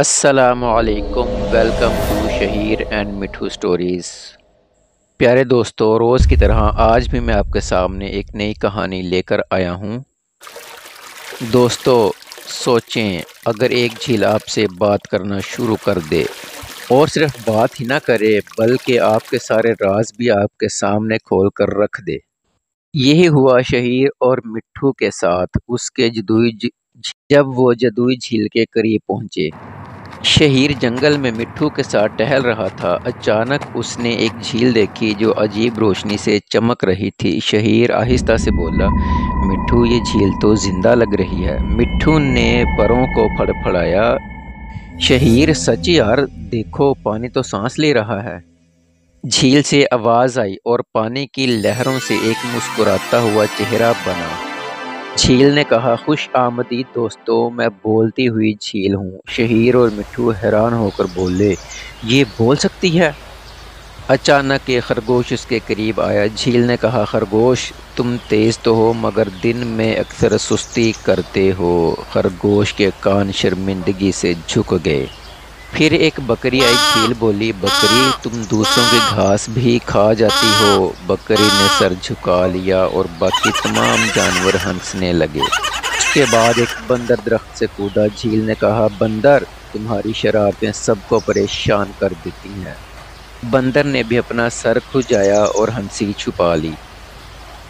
السلام علیکم، welcome to شہیر and Mithu stories. پیارے دوستو، روز کی طرح آج بھی میں آپ کے سامنے ایک نئی کہانی لے کر آیا ہوں۔ دوستو، سوچیں اگر ایک جھیل آپ سے بات کرنا شروع کر دے، اور صرف بات ہی نہ کرے بلکہ آپ کے سارے راز بھی آپ کے سامنے کھول کر رکھ دے۔ یہی ہوا شہیر اور مٹھو کے ساتھ جب وہ جدوئی جھیل کے قریب پہنچے۔ شہیر جنگل میں مٹھو کے ساتھ ٹہل رہا تھا۔ اچانک اس نے ایک جھیل دیکھی جو عجیب روشنی سے چمک رہی تھی۔ شہیر آہستہ سے بولا، مٹھو، یہ جھیل تو زندہ لگ رہی ہے۔ مٹھو نے پروں کو پھڑپھڑایا۔ شہیر، سچ یار، دیکھو پانی تو سانس لے رہا ہے۔ جھیل سے آواز آئی اور پانی کی لہروں سے ایک مسکراتا ہوا چہرہ بنا۔ جھیل نے کہا، خوش آمدید دوستو، میں بولتی ہوئی جھیل ہوں۔ شہیر اور مٹھو حیران ہو کر بولے، یہ بول سکتی ہے؟ اچانک ایک خرگوش اس کے قریب آیا۔ جھیل نے کہا، خرگوش، تم تیز تو ہو مگر دن میں اکثر سستی کرتے ہو۔ خرگوش کے کان شرمندگی سے جھک گئے۔ پھر ایک بکری آئی۔ جھیل بولی، بکری، تم دوسروں کی گھاس بھی کھا جاتی ہو۔ بکری نے سر جھکا لیا اور باقی تمام جانور ہنسنے لگے۔ اس کے بعد ایک بندر درخت سے کودا۔ جھیل نے کہا، بندر، تمہاری شرارتیں سب کو پریشان کر دیتی ہیں۔ بندر نے بھی اپنا سر کھجایا اور ہنسی چھپا لی۔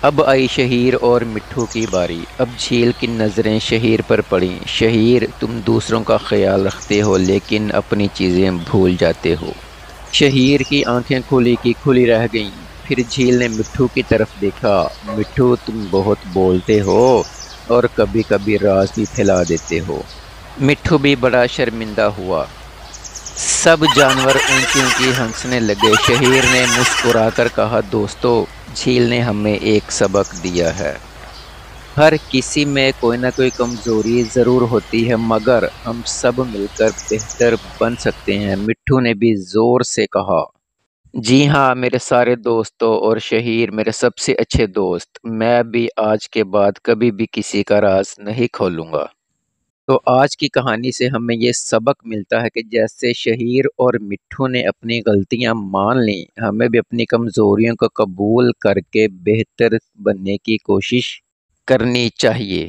اب آئی شہیر اور مٹھو کی باری۔ اب جھیل کی نظریں شہیر پر پڑیں۔ شہیر، تم دوسروں کا خیال رکھتے ہو لیکن اپنی چیزیں بھول جاتے ہو۔ شہیر کی آنکھیں کھلی کی کھلی رہ گئیں۔ پھر جھیل نے مٹھو کی طرف دیکھا۔ مٹھو، تم بہت بولتے ہو اور کبھی کبھی راز بھی پھیلا دیتے ہو۔ مٹھو بھی بڑا شرمندہ ہوا۔ سب جانور اونچی اونچی ہنسنے لگے۔ شہیر نے مسکرا کر کہا، دوستو، جھیل نے ہمیں ایک سبق دیا ہے۔ ہر کسی میں کوئی نہ کوئی کمزوری ضرور ہوتی ہے مگر ہم سب مل کر بہتر بن سکتے ہیں۔ مٹھو نے بھی زور سے کہا، جی ہاں میرے سارے دوستوں، اور شہیر میرے سب سے اچھے دوست، میں بھی آج کے بعد کبھی بھی کسی کا راز نہیں کھولوں گا۔ تو آج کی کہانی سے ہمیں یہ سبق ملتا ہے کہ جیسے شہیر اور مٹھو نے اپنی غلطیاں مان لیں، ہمیں بھی اپنی کمزوریوں کو قبول کر کے بہتر بننے کی کوشش کرنی چاہیے۔